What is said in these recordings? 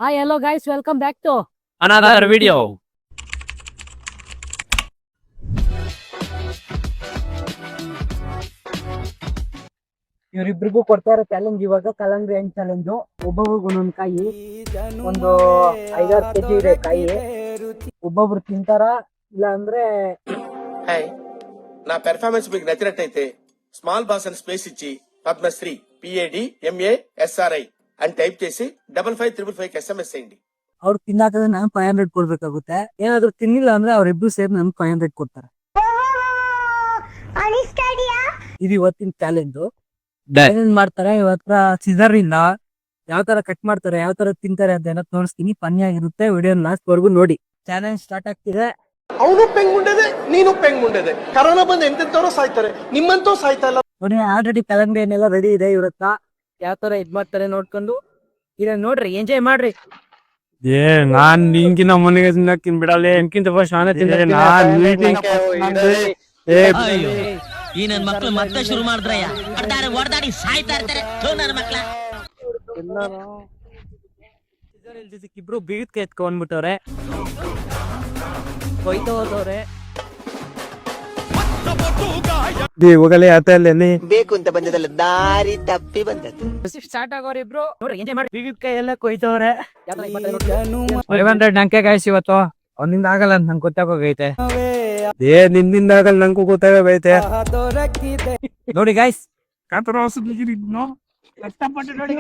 Hi, hello guys, welcome back to another video. ಇವರಿಬ್ರಿಗೂ ಕೊಡ್ತಾ ಇರೋ challenge ಇವಾಗ ಕಲ್ಲಂಗಡಿ ಹಣ್ಣು ಚಾಲೆಂಜ್. ಒಬ್ಬೊಬ್ರಿಗೆ ಒಂದೊಂದು ಕಾಯಿ, ಒಂದು 5-6 ಕೆಜಿ ಇದೆ ಕಾಯಿ. ಒಬ್ಬೊಬ್ರು తింటాರ ಇಲ್ಲ ಅಂದ್ರೆ హాయ్ నా పెర్ఫార్మెన్స్ మీకు నచ్చినట్టయితే స్మాల్ బాస్ అని స్పేస్ ఇచ్చి పద్మశ్రీ PADMASRI అని టైప్ చేసి 555555 SMS చేయండి. ಅವ್ರು ತಿನ್ನಾಕಂದ್ರೆ ನಾನು 500 ಕೊಡ್ಬೇಕಾಗುತ್ತೆ. ಏನಾದ್ರು ತಿನ್ನಿಲ್ಲ ಅಂದ್ರೆ ಅವ್ರಿಬ್ರು ಸೇರಿ ನಮ್ಗೆ 500 ಕೊಡ್ತಾರೆ. ಇದು ಇವತ್ತಿನ ಚಾಲೆಂಜ್. ಚಾಲೆಂಜ್ ಮಾಡ್ತಾರೆ ಇವತ್ರ ಸಿಸರ್ ಇಲ್ಲ, ಯಾವ ತರ ಕಟ್ ಮಾಡ್ತಾರೆ, ಯಾವ ತರ ತಿಂತಾರೆ ಅಂತ ಏನೋ ತೋರಿಸ್ತೀನಿ. ಫನ್ನಿ ಆಗಿರುತ್ತೆ, ವಿಡಿಯೋ ಲಾಸ್ಟ್ ವರ್ಗು ನೋಡಿ. ಚಾಲೆಂಜ್ ಸ್ಟಾರ್ಟ್ ಆಗ್ತಿದೆ. ಅವನು ಪೆಂಗ್ ಉಂಡದೆ, ನೀನು ಪೆಂಗ್ ಉಂಡದೆ. ಕರೋನಾ ಬಂದು ಎಂತೆಂತವ್ರು ಸಾಯ್ತಾರೆ, ನಿಮ್ಮಂತೂ ಸಾಯ್ತಾ ಇಲ್ಲ. ನೋಡಿ ಆಲ್ರೆಡಿ ಕಲ್ಲಂಗಡಿ ಹಣ್ಣೆಲ್ಲ ರೆಡಿ ಇದೆ. ಇವ್ರತ್ತ ಯಾವ ತರ ಇದ್ ಮಾಡ್ತಾರೆ ನೋಡ್ಕೊಂಡು ಇದನ್ನ ನೋಡ್ರಿ, ಎಂಜಾಯ್ ಮಾಡ್ರಿ. ನಾನ್ ನಿನ್ಕಿನ ಮನೆಗೆ ತಿನ್ನಕ್ಕಿನ್ ಬಿಡಲ್ಲ, ಎನ್ಕಿಂತ ಫಸ್ಟ್ ನಾನೇ ತಿಂತೀನಿ. ನಾನ್ ಮೀಟಿಂಗ್ ಈ ನನ್ ಮಕ್ಳು ಮತ್ತೆ ಶುರು ಮಾಡಿದ್ರಯ್ಯ, ಹೊಡೆದಾಡಿ ಸಾಯ್ತಾ ಇರ್ತಾರೆ ನನ್ನ ಮಕ್ಳ. ಇಬ್ರು ಬೀಗಕ್ಕೆ ಎತ್ಕೊಂಡ್ಬಿಟ್ಟವ್ರೆ, ಕೊಯ್ತಾ ಹೋದವ್ರೆ. ಹೋಗಲೇ ಆತಲ್ಲಿ ಬೇಕು ಅಂತ ಬಂದದಲ್ಲ, ದಾರಿ ತಪ್ಪಿ ಬಂದದ್ದು. ಸ್ಟಾರ್ಟ್ ಆಗೋರು ಇಬ್ರು ನೋಡ್ರಿ, ಎಂಜಾಯ್ ಮಾಡಿ. ಬೀಗದ ಕೈ ಎಲ್ಲ ಕೊಯ್ತವ್ರೆ. 500 ನಂಗೆ ಗಾಯ್ಸ್ ಇವತ್ತು. ಅವನಿಂದ ಆಗಲ್ಲ ಅಂತ ನಂಗೆ ಗೊತ್ತಾಗೋಗೈತೆ. ನಿನ್ನಿಂದ ಆಗಲ್ಲ, ನಂಗೂ ಗೊತ್ತಾಗೈತೆ. ನೋಡಿ ಗಾಯ್ಸ್, ಕಷ್ಟಪಟ್ಟು ನೋಡಿ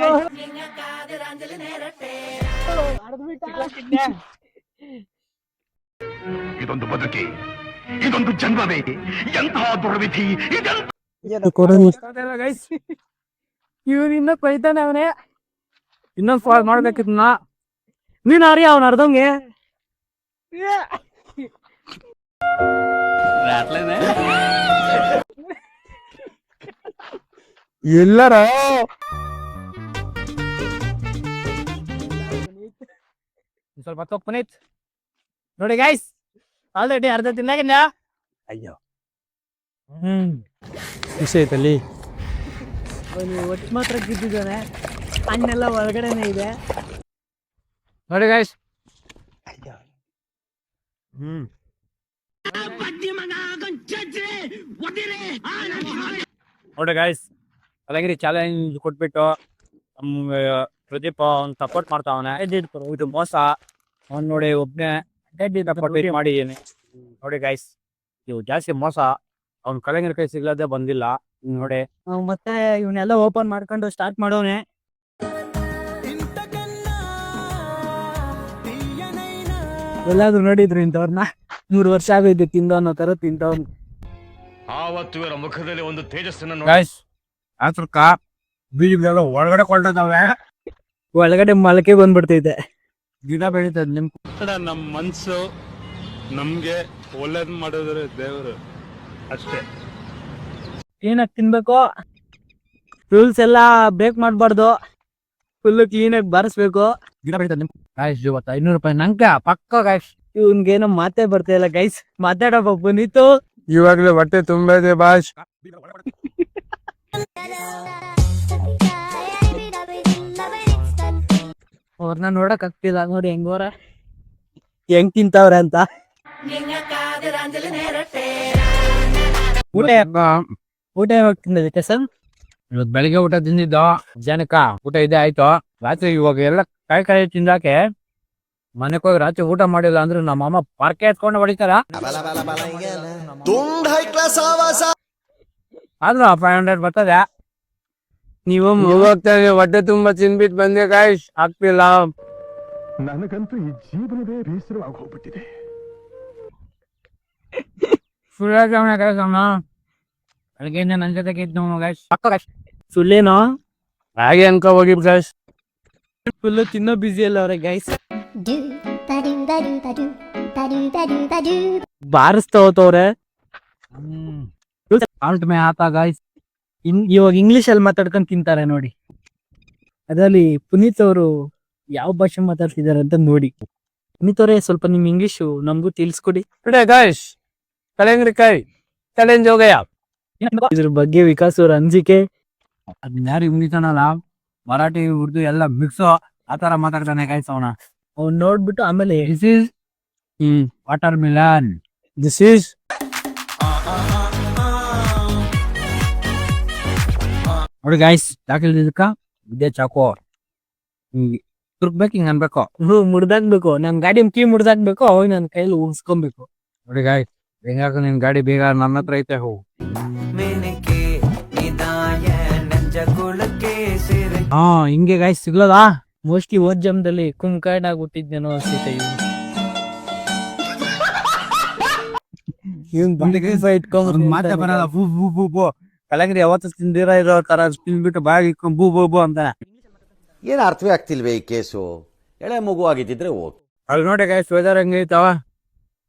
ಇದೊಂದು ಬದುಕಿ, ಇದೊಂದು ಜನ್ಮವೇ, ಎಂತಹ ದುರ್ವಿಧಿ ಗೈಸ್. ಇವ್ರು ಇನ್ನ ಕೊಯ್ತಾನೆ ಅವನೇ. ಇನ್ನೊಂದು ಫಾಲ್ ಮಾಡ್ಬೇಕಿದ್ನ. ನೀನ್ ಅರಿ ಅವನ ಅರ್ಧಂಗೆ ಎಲ್ಲರ ಸ್ವಲ್ಪ ಪುನೀತ್ ನೋಡಿ ಗೈಸ್, ಆಲ್ರೆಡಿ ಅರ್ಧ ತಿನ್ನಾಗಿದ್ದ. ಅಯ್ಯೋ ಖುಷಿ ಐತಲ್ಲಿ. ಒಟ್ಟು ಮಾತ್ರ ಗಿದ್ದಿದ್ದಾನೆ, ಹಣ್ಣೆಲ್ಲ ಒಳಗಡೆನೆ ಇದೆ ನೋಡಿ ಗೈಸ್. ನೋಡಿ ಗೈಸ್, ಕಲಂಗಡಿ ಚಾಲೆಂಜ್ ಕೊಟ್ಬಿಟ್ಟು ನಮ್ಗೆ ಪ್ರದೀಪ್ ಅವ್ನು ಸಪೋರ್ಟ್ ಮಾಡ್ತಾವನೆ. ಇದು ಮೋಸ. ಅವ್ನು ನೋಡಿ ಒಬ್ನೇ ಸಪೋರ್ಟ್ ಮಾಡಿದೀನಿ. ನೋಡಿ ಗೈಸ್, ಇವು ಜಾಸ್ತಿ ಮೋಸ. ಅವ್ನು ಕಲಂಗಡಿ ಕೈ ಸಿಗ್ಲದೆ ಬಂದಿಲ್ಲ ನೋಡಿ. ಮತ್ತೆ ಇವನ್ನೆಲ್ಲ ಓಪನ್ ಮಾಡ್ಕೊಂಡು ಸ್ಟಾರ್ಟ್ ಮಾಡೋನೆ. ಎಲ್ಲಾದ್ರು ನೋಡಿದ್ರು ಇಂಥವ್ರನ್ನ, 100 ವರ್ಷ ಆಗೋಯ್ತು ತಿಂದು ಅನ್ನೋ ತರ ತಿಂತವ್ನು. ಆವತ್ತು ಇವರ ಮುಖದಲ್ಲಿ ಒಂದು ತೇಜಸ್ಸನ್ನು ಗೈಸ್, ಆತ್ರಕ್ಕ ಬೀಜಗಳೆಲ್ಲ ಒಳಗಡೆ ಕೊಂಡವೆ, ಒಳಗಡೆ ಮೊಳಕೆ ಬಂದ್ಬಿಡ್ತೈತೆ. ಗಿಡ ಬೆಳೀತದೆ. ನಿಮ್ ನಮ್ಮ ಮನ್ಸು ನಮ್ಗೆ ಒಳ್ಳೇದ್ ಮಾಡಿದ್ರೆ ದೇವರು ಅಷ್ಟೇ. ಕ್ಲೀನಾಗಿ ತಿನ್ಬೇಕು, ರೂಲ್ಸ್ ಎಲ್ಲ ಬ್ರೇಕ್ ಮಾಡ್ಬಾರ್ದು, ಫುಲ್ ಕ್ಲೀನಾಗಿ ಬಾರಿಸ್ಬೇಕು. ಗಿಡ ಬೆಳೀತದೆ. ನಿಮ್ ಗೈಸ್ ಇವತ್ತು 500 ರೂಪಾಯಿ ನಂಗೆ ಪಕ್ಕ ಗೈಸ್. ಇವನ್ಗೇನೋ ಮಾತೇ ಬರ್ತಾ ಇಲ್ಲ ಗೈಸ್, ಮಾತಾಡೋ ಬಂದಿತ್ತು. ಇವಾಗಲೇ ಹೊಟ್ಟೆ ತುಂಬ ಇದೆ ಬಾಸ್. ಅವ್ರನ್ನ ನೋಡಕ್ ಆಗ್ತಿಲ್ಲ ನೋಡಿ, ಹೆಂಗ್ ತಿಂತಾವ್ರೆ ಅಂತ. ಊಟ ಯಾವಾಗ ತಿಂದಿದ್ದೆ ಸರ್? ಇವತ್ತು ಬೆಳಿಗ್ಗೆ ಊಟ ತಿಂದಿದ್ದು, ಜನಕ್ಕ ಊಟ ಇದೆ ಆಯ್ತು. ರಾತ್ರಿ ಇವಾಗ ಎಲ್ಲ ಕಾಯಿ ತಿಂದಾಕೆ ಮನೆಗೆ ಹೋಗಿ ರಾತ್ರಿ ಊಟ ಮಾಡಿಲ್ಲ ಅಂದ್ರೆ ನಮ್ಮ ಅಮ್ಮ ಪಾರ್ಕೆ ಎತ್ಕೊಂಡು ಹೊಡಿತಾರ. ಆದ್ರೂ 500 ಬರ್ತದೆ. ನೀವು ಹೋಗ್ತಾರೆ ಹೊಟ್ಟೆ ತುಂಬಾ ತಿನ್ಬಿಟ್ಟು ಬಂದೆ ಗಾಯ್ಸ್, ಆಗ್ತಿಲ್ಲ. ನನಗಂತೂ ಈ ಜೀವನವೇ ಬೇಸರವಾಗಿ ಹೋಗ್ಬಿಟ್ಟಿದೆ. ಬೆಳಗ್ಗೆಯಿಂದ ನನ್ನ ಜೊತೆಗೆ ಇದ್ದು ಗಾಯ್ಸ್, ಪಕ್ಕ ಗಾಯ್ಸ್. ಸುಳ್ಳೇನೋ ಹಾಗೆ ಅನ್ಕೋ ಹೋಗಿ ಗಾಯ್ಸ್. ಫುಲ್ ತಿನ್ನೋ ಬಿಸಿ ಅಲ್ಲ ಅವ್ರೆ ಗೈಸ್. ಬಾರಿಸ್ತಾ ಹೋತವ್ರೆ. ಆಲ್ಟ್ ಮೇ ಆತ ಗಾಯ್ಸ್. ಇವಾಗ ಇಂಗ್ಲಿಷ್ ಅಲ್ಲಿ ಮಾತಾಡ್ಕೊಂಡು ತಿಂತಾರೆ ನೋಡಿ. ಅದ್ರಲ್ಲಿ ಪುನೀತ್ ಅವರು ಯಾವ ಭಾಷೆ ಮಾತಾಡ್ತಿದಾರೆ ಅಂತ ನೋಡಿ. ಪುನೀತ್ ಅವರೇ, ಸ್ವಲ್ಪ ನಿಮ್ ಇಂಗ್ಲಿಷು ನಮಗೂ ತಿಳಿಸ್ಕೊಡಿ. ಗಾಯ್ಸ್, ಕಲಂಗಡಿ ಕಾಯಿ ಚಾಲೆಂಜ್ ಹೋಗಯ್ಯ. ಇದ್ರ ಬಗ್ಗೆ ವಿಕಾಸ್ ಅವ್ರ ಅನ್ಸಿಕೆ. ಅದನ್ನ ಯಾರು ಇಂಗ್ಲಿಷ್ ಅನ್ನಲ್ಲ, ಮರಾಠಿ ಉರ್ದು ಎಲ್ಲ ಮಿಕ್ಸು. ಆತರ ಮಾತಾಡ್ತಾನೆ ಗೈಸ್ ಅವನ. ಅವ್ನ್ ನೋಡ್ಬಿಟ್ಟು ಆಮೇಲೆ this is water Milan. This is ನೋಡಿ ಗೈಸ್ ಚಾಕಲ್ ಇದಕ್ಕ ಇದೇ ಚಾಕು ಹಿಂಗೆ ತುರ್ಕ್ಬೇಕು ಹಿಂಗ ಅನ್ಬೇಕು. ಮುಡ್ದಾಕ್ಬೇಕು, ನನ್ ಗಾಡಿ ಕೀ ಮುಡ್ದಾಕ್ಬೇಕು, ಅವಾಗ ನನ್ ಕೈಲಿ ಉಗ್ಸ್ಕೊಬೇಕು. ನೋಡಿ ಗಾಯ್ಸ್ ಹೆಂಗಾಕ ನಿನ್ ಗಾಡಿ ಬೇಗ ನನ್ನ ಹತ್ರ ಐತೆ ಹೋ. ಹಾ ಹಿಂಗೆ ಗಾಯ್ಸ್ ಸಿಗ್ಲದಾ. ಮೋಸ್ಟ್ಲಿ ಓದ್ ಜಮ್ದಲ್ಲಿ ಕುಂಕರ್ಡ್ ಆಗ್ಬಿಟ್ಟಿದ್ದೇನೋ ಅನ್ಸುತ್ತೆ ಮಾತೆ ಬರಲ್ಲ. ಬೂ ಬೂ ಬೂ ಬೂ ಕಲಂಗಡಿ ಯಾವತ್ತು ತಿಂದಿರ ಇರೋ ತರ ತಿಂದ್ಬಿಟ್ಟು ಬಾಗಿ ಇಟ್ಕೊಂಡ್ ಬೂ ಬೂ ಬೂ ಅಂತಾನೆ. ಏನು ಅರ್ಥವೇ ಆಗ್ತಿಲ್ವೇ ಈ ಕೇಸು? ಎಳೆ ಮಗು ಆಗಿದ್ದಿದ್ರೆ ಓಕೆ. ಅಲ್ಲಿ ನೋಡಿ ಗೈಸ್ ವೆದರ್ ಹೆಂಗೈತಾವ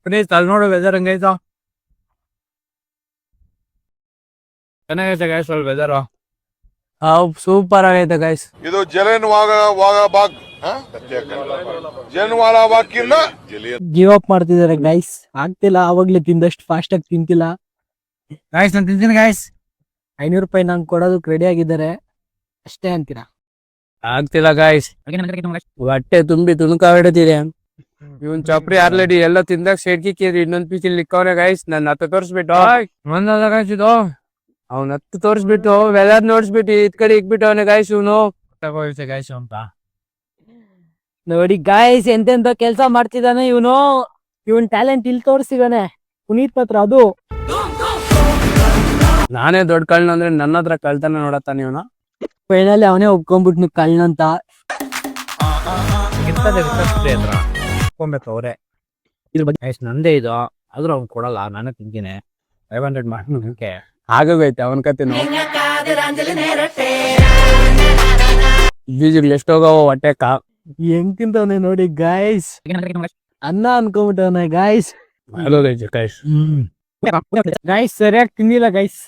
ಪ್ಲೀಸ್, ಅಲ್ಲಿ ನೋಡು ವೆದರ್ ಹೆಂಗೈತಾವ. ಚೆನ್ನಾಗೈತೆ ಗೈಸ್ ಅಲ್ಲಿ ವೆದರ್. ಸೂಪರ್ ಆಗೈತೆ ಗೈಸ್. ಇದು ಬಾಗ್ ಜನ್ವಾಳ ಬಾಕಿಂದ ಗಿವ್ ಅಪ್ ಮಾಡ್ತಿದಾರೆ ಗೈಸ್. ಆಗ್ತಿಲ್ಲ, ಅವಾಗ್ಲೇ ತಿಂದಷ್ಟು ಫಾಸ್ಟ್ ಆಗಿ ತಿಂತಿಲ್ಲ. ಗೈಸ್ ನಾನು ತಿಂತೀನಿ ಗೈಸ್. 500 ರೂಪಾಯಿ ನಂಗೆ ಕೊಡೋದಕ್ಕೆ ರೆಡಿ ಆಗಿದ್ದಾರೆ ಅಷ್ಟೇ ಅಂತೀರಾ? ಆಗ್ತಿಲ್ಲ ಗೈಸ್, ಹೊಟ್ಟೆ ತುಂಬಿ ತುಣುಕಾಬಿಡ್ತಿದೆ. ಇವನ್ ಚಪ್ರಿ ಆಲ್ರೆಡಿ ಎಲ್ಲ ತಿಂದಾಗ ಸೇಡ್ಕಿ ಕೇರಿ ಇನ್ನೊಂದ್ ಪೀಸ್ ಇಲ್ಲಿ ನಿಕ್ಕವ್ರೆ ಗೈಸ್. ನನ್ನ ಹತ್ತು ತೋರಿಸ್ಬಿಟ್ಟು ಒಂದಲ್ಲ ಗೈಸ್ ಇದು ಅವ್ನ ಹತ್ತು ತೋರಿಸ್ಬಿಟ್ಟು ವೆದರ್ ನೋಡ್ಸ್ಬಿಟ್ಟು ಇದ್ ಕಡೆ ಇಕ್ಬಿಟ್ಟು ಅವನೇ ಗೈಸ್ ಇವನು ತಗೋಯ್ತೆ ಗೈಸ್ ಅಂತ. ನೋಡಿ ಗಾಯ್ಸ್ ಎಂತೆಂತ ಕೆಲ್ಸ ಮಾಡ್ತಿದ್ದಾನೆ ಇವನು. ಇವನ್ ಟ್ಯಾಲೆಂಟ್ ಇಲ್ಲಿ ತೋರಿಸಿದಾನೆ ಪುನೀತ್ ಪತ್ರ. ಅದು ನಾನೇ ದೊಡ್ಡ ಕಳ್ಳ ಅಂದ್ರೆ ನನ್ನ ಹತ್ರ ಕಳ್ತಾನೆ ನೋಡತ್ತಾನೆ ಇವನು. ಫೈನಲಿ ಅವನೇ ಒಪ್ಕೊಂಡ್ಬಿಟ್ನು ಕಳ್ಳಂತ. ಒಪ್ಕೊಬೇಕು ಅವ್ರೆ. ಇದ್ರ ಬಗ್ಗೆ ಗೈಸ್ ನಂದೇ ಇದು, ಆದ್ರೂ ಅವ್ನು ಕೊಡಲ್ಲ, ನಾನೇ ತಿಂತೀನಿ. 500 ಮಾಡಿ ಆಗೋಗೈತೆ ಅವನ ಕತೆನು. ಬೀಜಗಳು ಎಷ್ಟೋಗವ ಹೊಟ್ಟೆಕ. ಹೆಂಗ್ ತಿಂತವನೆ ನೋಡಿ ಗಾಯ್ಸ್. ಅನ್ನ ಅನ್ಕೊಂಬಿಟ್ಟವನೆ ಗಾಯ್ಸ್. ಗೈಸ್ ಗಾಯ್ಸ್ ಸರಿಯಾಗಿ ತಿಂದಿಲ್ಲ ಗೈಸ್,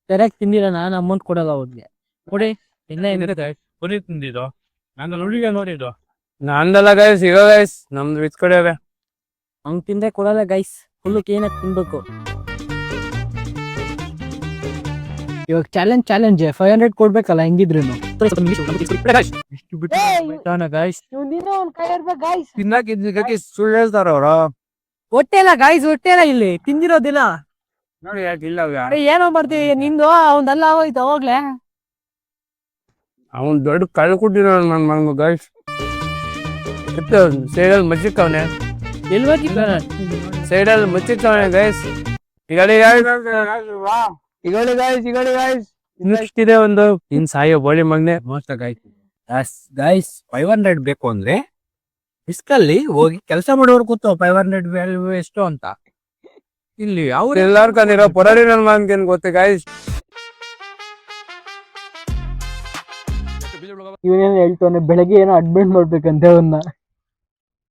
ಸರಿಯಾಗಿ ತಿಂದಿಲ್ಲ. ನಾನು ಅಮೌಂಟ್ ಕೊಡಲ್ಲ ಅವ್ರಿಗೆ. ಕೊಡಿ ಇಲ್ಲ ಏನಿದೆ ಪುನೀತ್ ತಿಂದಿದ್ದು ನಾನು ನುಡಿಗೆ ನೋಡಿದ್ದು ನಂದಲ್ಲ ಗೈಸ್. ಈಗ ಗೈಸ್ ನಮ್ದು ವಿತ್ ಕಡೆ ಹಂಗ್ ತಿಂದೆ ಕೊಡಲ್ಲ ಗೈಸ್. ಫುಲ್ ಏನ ತಿನ್ಬೇಕು. ಇವಾಗ ಚಾಲೆಂಜ್ 500 ಕೊಡ್ಬೇಕಲ್ಲ ಹೆಂಗಿದ್ರು. ತಿನ್ನಕ್ಕೆ ಸುಳ್ಳು ಹೇಳ್ತಾರ ಅವ್ರು. ಹೊಟ್ಟೆ ಇಲ್ಲ ಗಾಯ್ಸ್, ಹೊಟ್ಟೆ ಇಲ್ಲ ಇಲ್ಲಿ ತಿಂದಿರೋದಿಲ್ಲ. ನೋಡಿ ಯಾಕೆ ಇಲ್ಲ ಏನೋ ಮಾಡ್ತೀವಿ ನಿಂದು ಅವಂದೆಲ್ಲ ಆಗೋಯ್ತು ಅವಾಗ್ಲೇ. ಅವನ್ ದೊಡ್ಡ ಕಳ್ಳ ಕೊಟ್ಟಿರೋ ನನ್ ಮಗ ಗೈಸ್. ಸೈಡಲ್ಲಿ ಮಚ್ಚಿಕ್ಕವನೆ, ಸೈಡಲ್ಲಿ ಮಚ್ಚಿಕ್ಕವನೆ ಗೈಸ್. ಈಗಳಿ ಇನ್ನಷ್ಟಿದೆ ಒಂದು ಇನ್ ಸಾಯೋ ಬೋಳಿ ಮಗ್ನೆ ಮೋಸ್ಟ್ ಗೈಸ್. ಗೈಸ್ 500 ಬೇಕು ಅಂದ್ರೆ ಇಸ್ಕಲ್ಲಿ ಹೋಗಿ ಕೆಲಸ ಮಾಡೋರು ಕೂತು 500 ವ್ಯಾಲ್ಯೂ ಎಷ್ಟು ಅಂತ. ಇಲ್ಲಿ ಅವ್ರು ಎಲ್ಲಾರು ಕಂದಿರೋ ಪೊರಾರಿ ನನ್ ಮಗನ್ ಗೊತ್ತೆ ಗೈಸ್. ಇವನೇನು ಹೇಳ್ತಾನೆ ಬೆಳಗ್ಗೆ ಏನೋ ಅಡ್ಮಿಟ್ ಮಾಡ್ಬೇಕಂತೆ ಅವನ್ನ.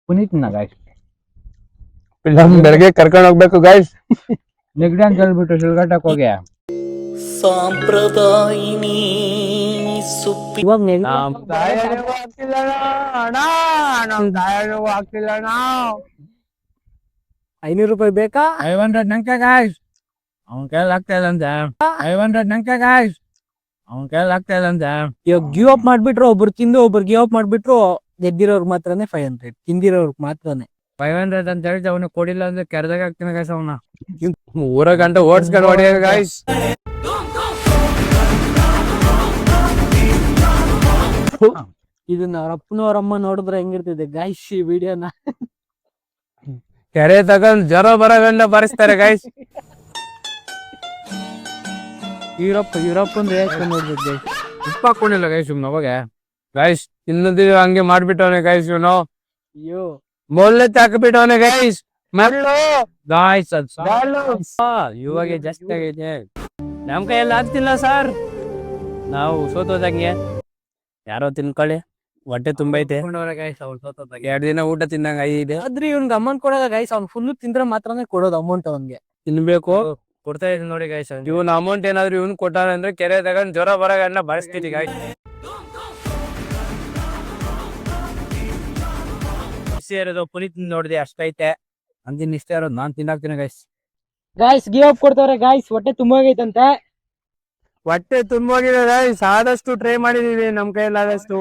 ಪುನೀತ್ನ ಗೈಸ್ ಬೆಳಗ್ಗೆ ಕರ್ಕೊಂಡು ಹೋಗ್ಬೇಕು ಗೈಸ್. ನೆಗಡಿ ಅಂತ ಹೇಳ್ಬಿಟ್ಟು ಸುಳ್ಗಾಟಕ್ ಹೋಗಿ ಇವಾಗ ನಮ್ ದಾಯನೂ ಆಗ್ತಿಲ್ಲ. 500 ರೂಪಾಯಿ ಬೇಕಾ? 500 ನಂಗೆ ಗೈಸ್. ಅವ್ನ ಕೈಲಿ ಆಗ್ತಾ ಇಲ್ಲ ಅಂತ. 500 ನಂಗೆ ಗೈಸ್. ಅವ್ನ ಕೈಲಿ ಆಗ್ತಾ ಇಲ್ಲ ಅಂತ. ಇವಾಗ ಗಿವ್ ಅಪ್ ಮಾಡ್ಬಿಟ್ರು, ಒಬ್ರು ತಿಂದು ಒಬ್ರು ಗಿವ್ ಅಪ್ ಮಾಡ್ಬಿಟ್ರು. ಗೆದ್ದಿರೋರ್ಗ್ ಮಾತ್ರನೇ 500, ತಿಂದಿರೋರ್ಗ್ ಮಾತ್ರನೇ 500 ಅಂತ ಹೇಳಿದ್ರೆ ಅವನು ಕೊಡಿಲ್ಲ ಅಂದ್ರೆ ಕೆರೆದಾಗ ಆಗ್ತಾನೆ ಗೈಸ್. ಅವನ ಊರ ಗಂಟೆ ಓಡಿಸ್ಕೊಂಡು ಹೊಡಿಯ ಗೈಸ್. ಇದನ್ನ ಅವ್ರ ಅಪ್ಪನವ್ರಮ್ಮ ನೋಡಿದ್ರೆ ಹೆಂಗಿರ್ತಿದೆ ಗೈಸ್ ಈ ವಿಡಿಯೋನ. ಕೆರೆ ತಗೊಂಡ್ ಜ್ವರ ಬರಗಂಡ ಬರೆಸ್ತಾರೆ ಗೈಸ್. ಯುರೋಪ್ ಅಂದ್ರೆ ನೋಡ್ಬೇಕು ಗೈಸ್. ಉಪ್ಪು ಹಾಕೊಂಡಿಲ್ಲ ಗೈಸ್ ಇವ್ನು ಅವಾಗ ಗೈಸ್. ಇನ್ನೊಂದು ಹಂಗೆ ಮಾಡ್ಬಿಟ್ಟವನೆ ಗೈಸ್ ಇವನು. ಅಯ್ಯೋ ಮೊಲ್ಲೆ ಹಾಕ್ಬಿಟ್ಟವನೆ ಗೈಸ್. ಗಾಯ್ಸ್ ಇವಾಗ ಜಾಸ್ತಿ ಆಗೈತೆ. ನಮ್ ಕೈಯಲ್ಲಿ ಆಗ್ತಿಲ್ಲ ಸರ್, ನಾವು ಸೋತೋದಂಗೆ. ಯಾರೋ ತಿನ್ಕೊಳ್ಳಿ, ಹೊಟ್ಟೆ ತುಂಬೈತೆ. 2 ದಿನ ಊಟ ತಿಂದಂಗ ಇದೆ. ಆದ್ರೆ ಇವ್ನ್ಗೆ ಅಮೌಂಟ್ ಕೊಡಲ್ಲ ಗೈಸ್. ಅವ್ನು ಫುಲ್ ತಿಂದ್ರೆ ಮಾತ್ರನೇ ಕೊಡೋದು ಅಮೌಂಟ್ ಅವನ್ಗೆ. ತಿನ್ಬೇಕು ಕೊಡ್ತಾ ಇದ್ದೀನಿ ನೋಡಿ ಗೈಸ್. ಇವನ್ ಅಮೌಂಟ್ ಏನಾದ್ರು ಇವ್ನು ಕೊಟ್ಟಾರ ಅಂದ್ರೆ ಕೆರೆ ತಗೊಂಡ್ ಜ್ವರ ಬರಗಂಡ ಬಳಸ್ತೀವಿ ಗೈಸ್. ಇರೋದು ಪುನೀತ್ ನೋಡಿದೆ ಅಷ್ಟೈತೆ ಅಂದಿನ ಇಷ್ಟ ಇರೋದು ನಾನ್ ತಿನ್ನಾಕ್ತೀನಿ ಗೈಸ್. ಗಾಯ್ಸ್ ಗಿವ್ ಅಪ್ ಕೊಡ್ತಾವ್ರೆ ಗಾಯ್ಸ್. ಹೊಟ್ಟೆ ತುಂಬಾಗೈತಂತೆ. ಹೊಟ್ಟೆ ತುಂಬೋಗಿದೆ ಗೈಸ್, ಆದಷ್ಟು ಟ್ರೈ ಮಾಡಿದೀವಿ ನಮ್ ಕೈಲಾದಷ್ಟು.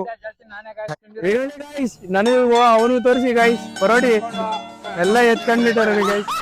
ನನಗೂ ಅವನು ತೋರಿಸಿ ಗೈಸ್, ಪರೋಡಿ ಎಲ್ಲ ಎತ್ಕೊಂಡ್ಬಿಟ್ಟಾರೆ ಗೈಸ್.